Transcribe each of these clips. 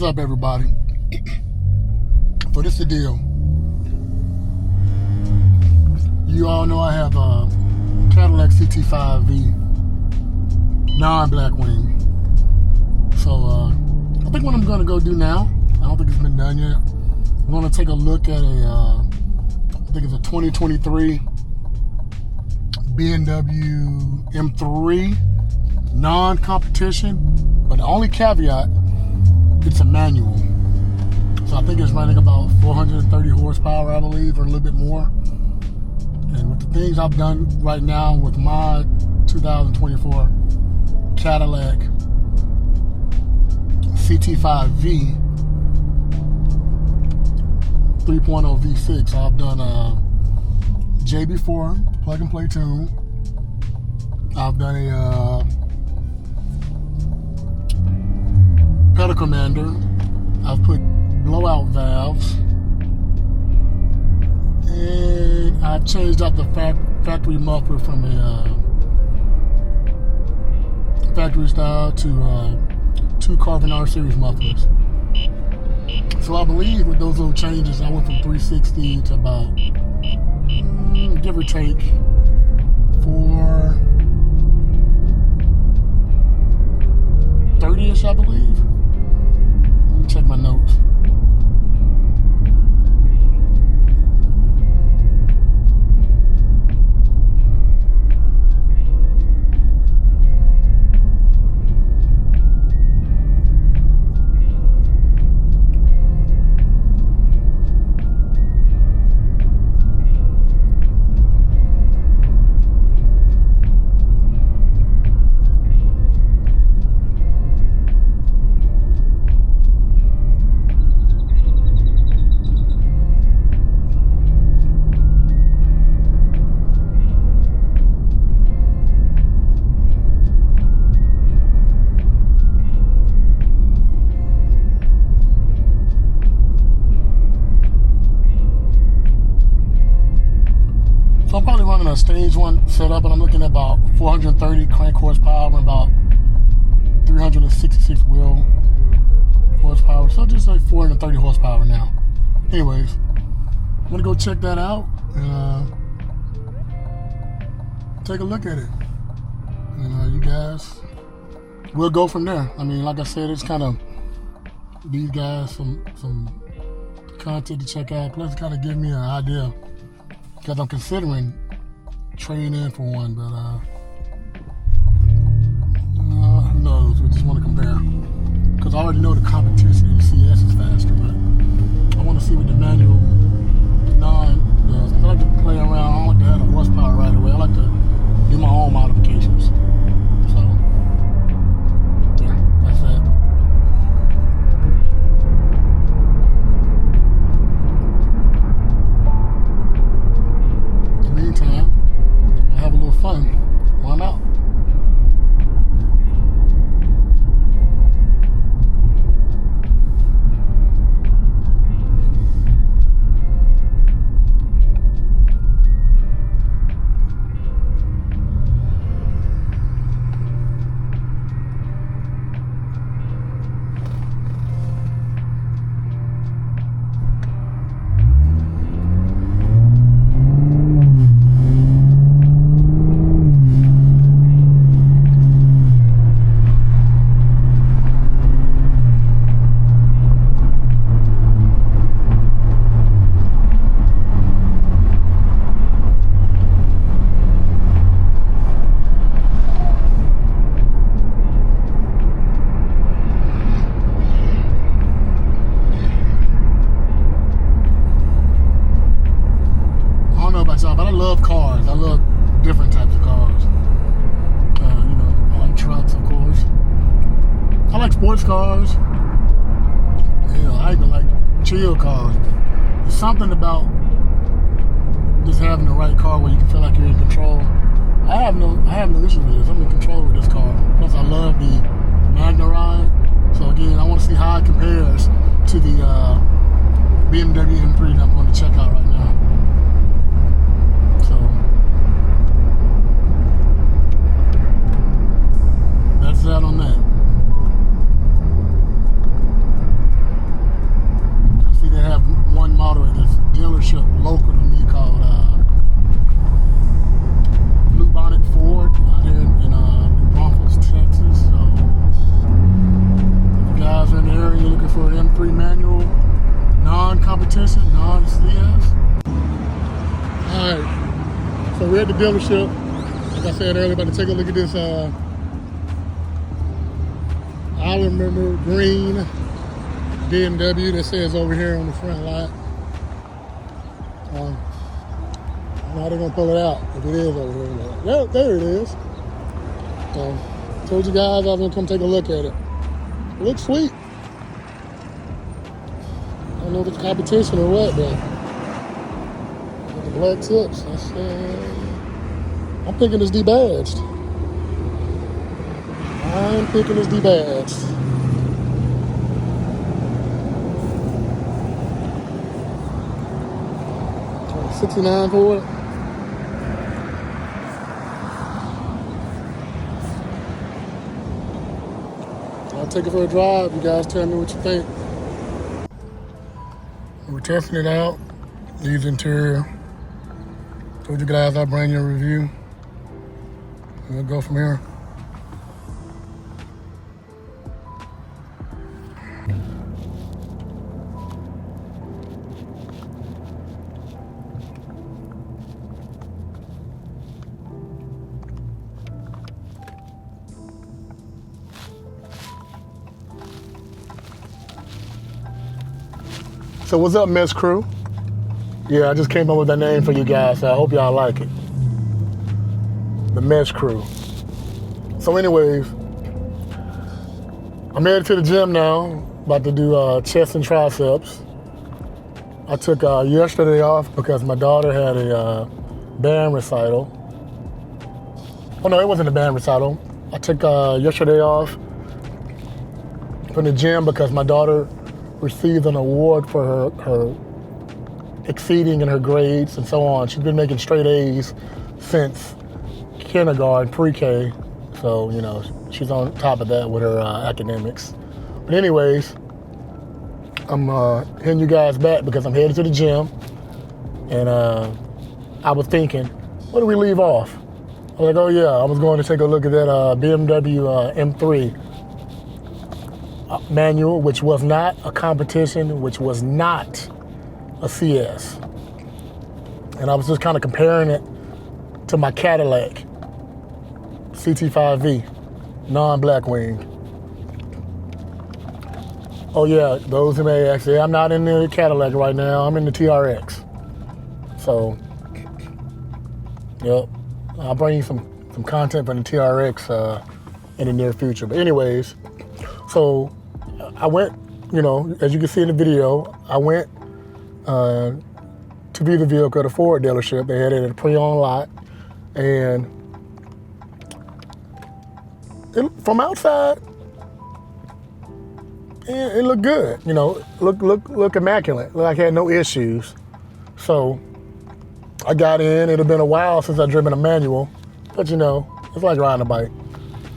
is up, everybody? So this is the deal. You all know I have a Cadillac CT5V non-black wing. So I think what I'm gonna go do now, I don't think it's been done yet. I'm gonna take a look at I think it's a 2023 BMW M3 non-competition, but the only caveat, it's a manual. So I think it's running about 430 horsepower, I believe, or a little bit more. And with the things I've done right now with my 2024 Cadillac CT5V 3.0 V6, I've done JB4 plug and play tune. I've done a pedal commander. I've put blowout valves, and I've changed out the factory muffler from a factory style to 2 Carbon R series mufflers. So I believe with those little changes, I went from 360 to about, give or take, 430-ish, I believe. Let me check my notes. So I'm probably running a stage 1 setup, and I'm looking at about 430 crank horsepower and about 366 wheel horsepower. So just like 430 horsepower now. Anyways, I'm gonna go check that out and take a look at it. And you guys, we'll go from there. I mean, like I said, it's kind of these guys some content to check out. Plus, kind of give me an idea, because I'm considering trading in for one, but who knows? We just want to compare, because I already know the competition in the CS is faster, but I want to see what the manual non does. I like to play around. I don't like to have the horsepower right away. I like to do my own modifications. So yeah, that's it. Meantime, I have a little fun while I'm out. But I love cars. I love different types of cars. I like trucks, of course. I like sports cars. I even like chill cars. There's something about just having the right car where you can feel like you're in control. I have no issue with this. I'm in control with this car. Plus, I love the Magna ride. So again, I want to see how it compares to the BMW M3 that I'm going to check out right now. So that's that on that. So we're at the dealership. Like I said earlier, about to take a look at this Island Member green BMW that says over here on the front lot. I don't know how they're gonna pull it out if it is over here. Yeah, there it is. Told you guys I was gonna come take a look at it. It looks sweet. I don't know if it's competition or what, but the black tips. I'm thinking it's debadged. I'm thinking it's debadged. $69 for it. I'll take it for a drive. You guys tell me what you think. We're testing it out. Leaves interior. Told you guys I'll bring you a review. We'll go from here. So what's up, Mess Crew? Yeah, I just came up with that name for you guys, so I hope y'all like it. The Mess Crew. So anyways, I'm headed to the gym now, about to do chest and triceps. I took yesterday off because my daughter had a band recital. Oh no, it wasn't a band recital. I took yesterday off from the gym because my daughter received an award for her exceeding in her grades and so on. She's been making straight A's since kindergarten, pre-K. So, you know, she's on top of that with her academics. But anyways, I'm hitting you guys back because I'm headed to the gym. And I was thinking, what did we leave off? I was like, oh yeah, I was going to take a look at that BMW M3 manual, which was not a competition, which was not a CS. And I was just kind of comparing it to my Cadillac CT5V, non-black wing. Oh yeah, those who may ask, I'm not in the Cadillac right now, I'm in the TRX. So, yep, I'll bring you some content from the TRX in the near future. But anyways, so I went, you know, as you can see in the video, I went to view the vehicle at a Ford dealership. They had it at a pre-owned lot, and from outside, it looked good. You know, look immaculate. Like I had no issues. So I got in. It had been a while since I'd driven a manual, but you know, it's like riding a bike.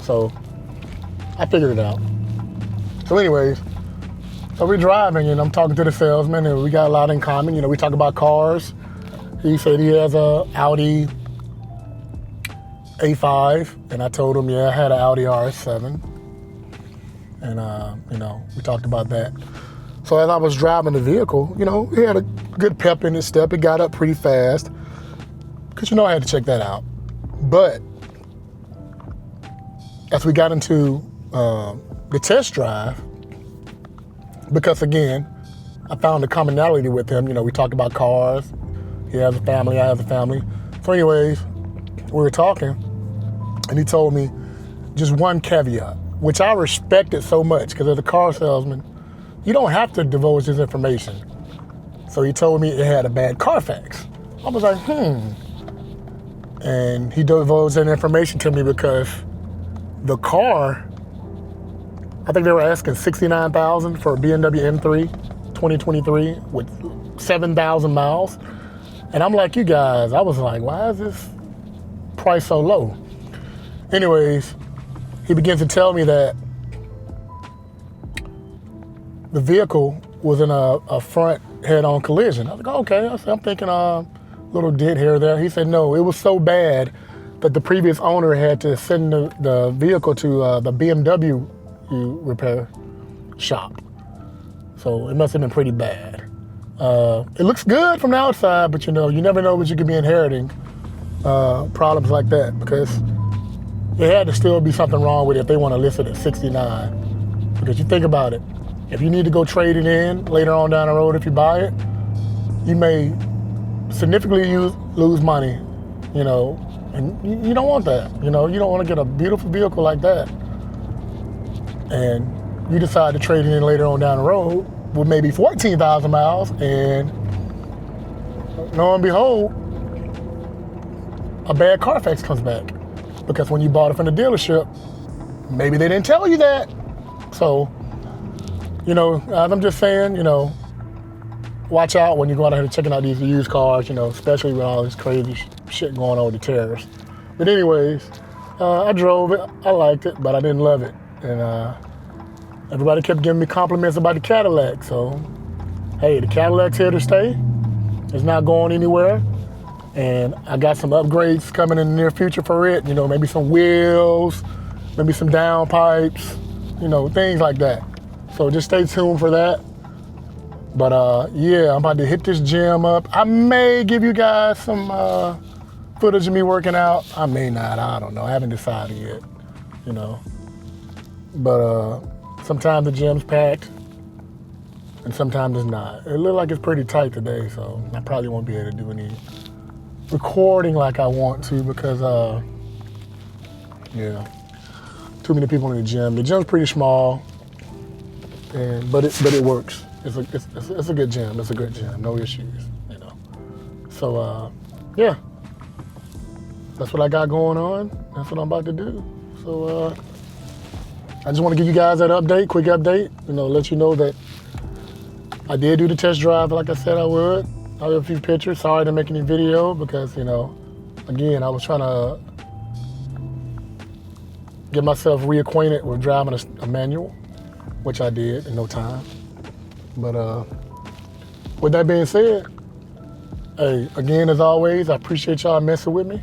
So I figured it out. So anyways, so we're driving and I'm talking to the salesman and we got a lot in common. You know, we talk about cars. He said he has a Audi A5 and I told him, yeah, I had an Audi RS7. And, you know, we talked about that. So as I was driving the vehicle, you know, he had a good pep in his step. It got up pretty fast because, you know, I had to check that out. But as we got into the test drive, because again, I found a commonality with him. You know, we talked about cars. He has a family, I have a family. So anyways, we were talking and he told me just one caveat, which I respected so much because as a car salesman, you don't have to divulge this information. So he told me it had a bad Carfax. I was like, And he divulged that information to me because the car, I think they were asking $69,000 for a BMW M3 2023 with 7,000 miles. And I'm like, you guys, I was like, why is this price so low? Anyways, he begins to tell me that the vehicle was in a front head-on collision. I was like, okay. I'm thinking a little dent here or there. He said, no, it was so bad that the previous owner had to send the vehicle to the BMW repair shop. So it must have been pretty bad. It looks good from the outside, but you know, you never know what you could be inheriting problems like that, because it had to still be something wrong with it if they want to list it at 69. Because you think about it, if you need to go trade it in later on down the road, if you buy it, you may significantly lose money, you know, and you don't want that. You know, you don't want to get a beautiful vehicle like that, and you decide to trade it in later on down the road with maybe 14,000 miles, and lo and behold, a bad Carfax comes back. Because when you bought it from the dealership, maybe they didn't tell you that. So, you know, as I'm just saying, you know, watch out when you go out here checking out these used cars, you know, especially with all this crazy shit going on with the tariffs. But anyways, I drove it, I liked it, but I didn't love it. And everybody kept giving me compliments about the Cadillac. So, hey, the Cadillac's here to stay. It's not going anywhere. And I got some upgrades coming in the near future for it. You know, maybe some wheels, maybe some downpipes, you know, things like that. So just stay tuned for that. But yeah, I'm about to hit this gym up. I may give you guys some footage of me working out. I may not, I don't know. I haven't decided yet, you know. But sometimes the gym's packed and sometimes it's not. It looks like it's pretty tight today, so I probably won't be able to do any recording like I want to, because yeah, too many people in the gym. The gym's pretty small, but it works. It's a good gym. It's a good gym. No issues, you know. So yeah, that's what I got going on. That's what I'm about to do. So I just want to give you guys that update, quick update. You know, let you know that I did do the test drive like I said I would. I have a few pictures. Sorry to make any video because, you know, again, I was trying to get myself reacquainted with driving a manual, which I did in no time. But with that being said, hey, again, as always, I appreciate y'all messing with me.